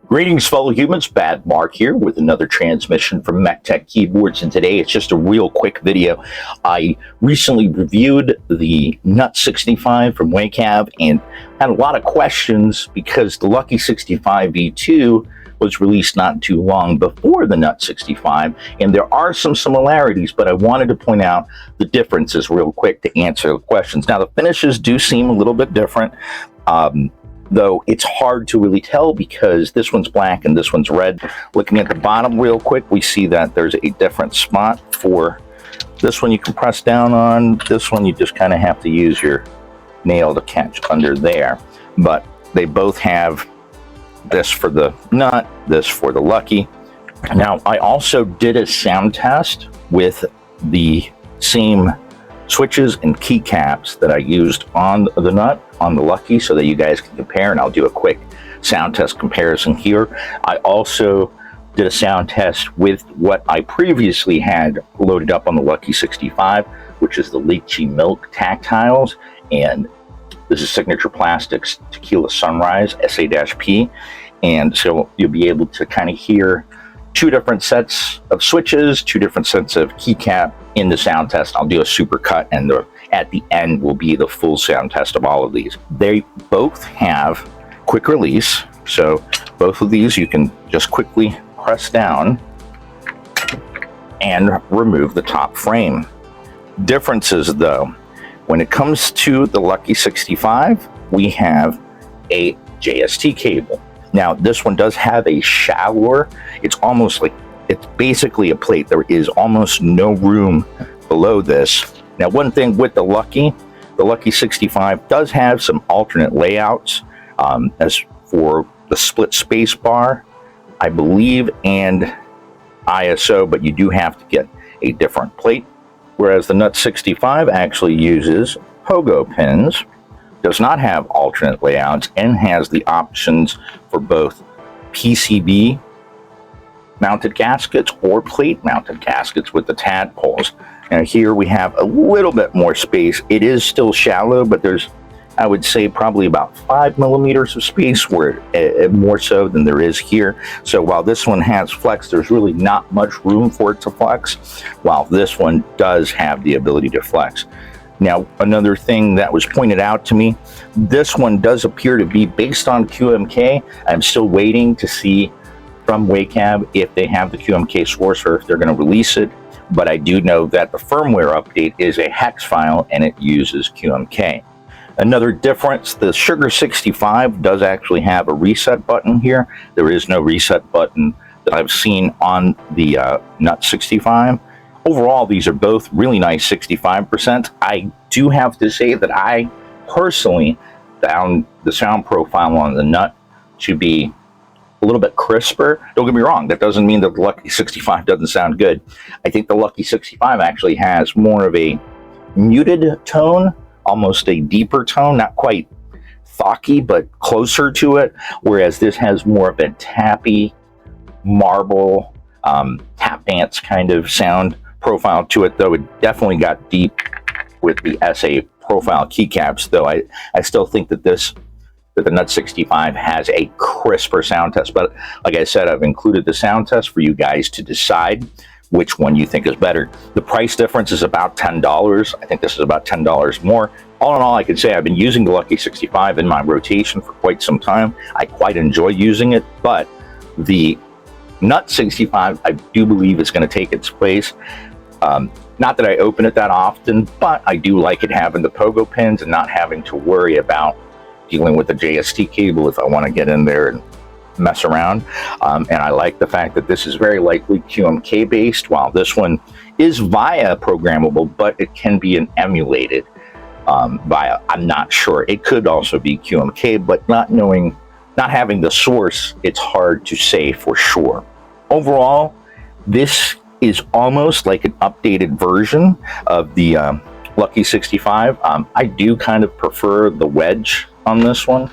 Greetings, fellow humans. Bad Mark here with another transmission from Metre Keyboards, and today it's just a real quick video. I recently reviewed the Nut65 from Weikav and had a lot of questions because the Lucky65v2 was released not too long before the Nut65, and there are some similarities, but I wanted to point out the differences real quick to answer the questions. Now, the finishes do seem a little bit different. Though it's hard to really tell because this one's black and this one's red. Looking at the bottom real quick, we see that there's a different spot for this one you can press down on. This one you just kind of have to use your nail to catch under there. But they both have this for the Nut, this for the Lucky. Now, I also did a sound test with the same switches and keycaps that I used on the Nut, on the Lucky, so that you guys can compare, and I'll do a quick sound test comparison here. I also did a sound test with what I previously had loaded up on the Lucky65, which is the Litchi Milk Tactiles, and this is Signature Plastics Tequila Sunrise SA-P, and so you'll be able to kind of hear two different sets of switches, two different sets of keycap in the sound test. I'll do a supercut, and at the end will be the full sound test of all of these. They both have quick release, so both of these you can just quickly press down and remove the top frame. Differences though, when it comes to the Lucky65, we have a JST cable. Now, this one does have a shallower, it's almost like, it's basically a plate. There is almost no room below this. Now, one thing with the Lucky65 does have some alternate layouts as for the split space bar, I believe, and ISO, but you do have to get a different plate. Whereas the Nut65 actually uses pogo pins, does not have alternate layouts, and has the options for both PCB mounted gaskets or plate mounted gaskets with the tadpoles. Now here we have a little bit more space. It is still shallow, but there's, I would say, probably about 5 millimeters of space, where more so than there is here. So while this one has flex, there's really not much room for it to flex, while this one does have the ability to flex. Now, another thing that was pointed out to me, this one does appear to be based on QMK. I'm still waiting to see from Weikav if they have the QMK source or if they're going to release it. But I do know that the firmware update is a hex file and it uses QMK. Another difference, the Sugar 65 does actually have a reset button here. There is no reset button that I've seen on the Nut65. Overall, these are both really nice 65%. I do have to say that I personally found the sound profile on the Nut to be a little bit crisper. Don't get me wrong, that doesn't mean that the Lucky65 doesn't sound good. I think the Lucky65 actually has more of a muted tone, almost a deeper tone, not quite thocky, but closer to it, whereas this has more of a tappy, marble, tap dance kind of sound profile to it, though it definitely got deep with the SA profile keycaps, though I still think that the Nut65 has a crisper sound test. But like I said, I've included the sound test for you guys to decide which one you think is better. The price difference is about $10. I think this is about $10 more. All in all, I can say I've been using the Lucky65 in my rotation for quite some time. I quite enjoy using it, but the Nut65, I do believe, is going to take its place. Not that I open it that often, but I do like it having the pogo pins and not having to worry about dealing with the JST cable if I want to get in there and mess around. And I like the fact that this is very likely QMK based, while this one is via programmable, but it can be emulated via, I'm not sure. It could also be QMK, but not having the source, it's hard to say for sure. Overall, this is almost like an updated version of the Lucky65. I do kind of prefer the wedge on this one.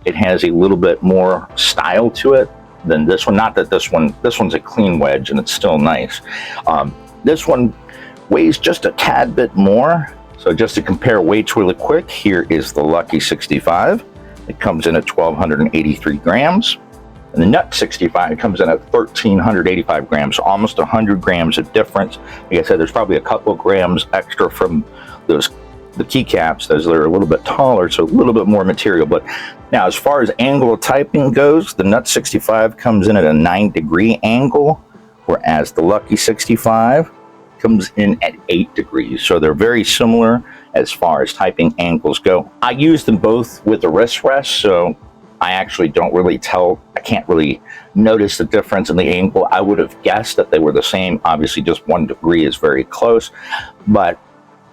It has a little bit more style to it than this one. Not that this one's a clean wedge and it's still nice. This one weighs just a tad bit more. So just to compare weights really quick, here is the Lucky65. It comes in at 1,283 grams. And the Nut65 comes in at 1,385 grams, almost 100 grams of difference. Like I said, there's probably a couple of grams extra from the keycaps, as they're a little bit taller, so a little bit more material. But now, as far as angle of typing goes, the Nut65 comes in at a 9-degree angle, whereas the Lucky65 comes in at 8 degrees. So they're very similar as far as typing angles go. I use them both with a wrist rest, so I actually don't really tell, I can't really notice the difference in the angle. I would have guessed that they were the same. Obviously, just 1 degree is very close. But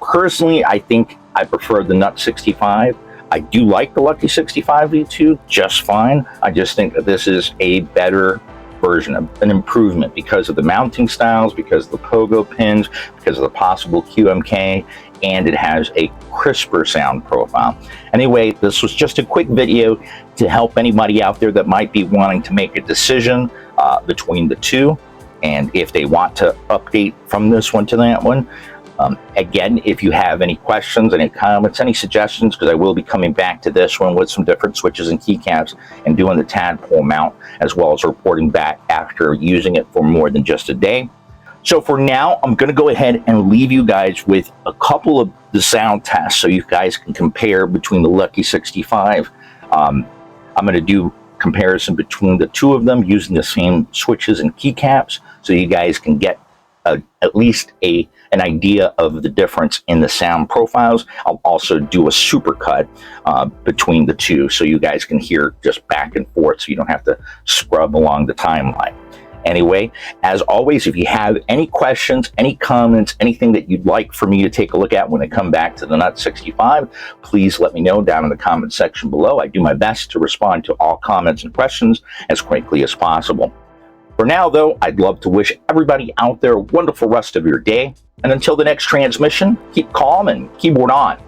personally, I think I prefer the Nut65. I do like the Lucky65 V2 just fine. I just think that this is a better version, of an improvement, because of the mounting styles, because of the pogo pins, because of the possible QMK, and it has a crisper sound profile. Anyway, this was just a quick video to help anybody out there that might be wanting to make a decision between the two, and if they want to update from this one to that one. Again, if you have any questions, any comments, any suggestions, because I will be coming back to this one with some different switches and keycaps and doing the tadpole mount, as well as reporting back after using it for more than just a day. So for now, I'm going to go ahead and leave you guys with a couple of the sound tests so you guys can compare between the Lucky65. I'm going to do comparison between the two of them using the same switches and keycaps, so you guys can get at least an idea of the difference in the sound profiles. I'll also do a supercut between the two, so you guys can hear just back and forth, so you don't have to scrub along the timeline. Anyway, as always, if you have any questions, any comments, anything that you'd like for me to take a look at when I come back to the Nut65, please let me know down in the comment section below. I do my best to respond to all comments and questions as quickly as possible. For now, though, I'd love to wish everybody out there a wonderful rest of your day. And until the next transmission, keep calm and keyboard on.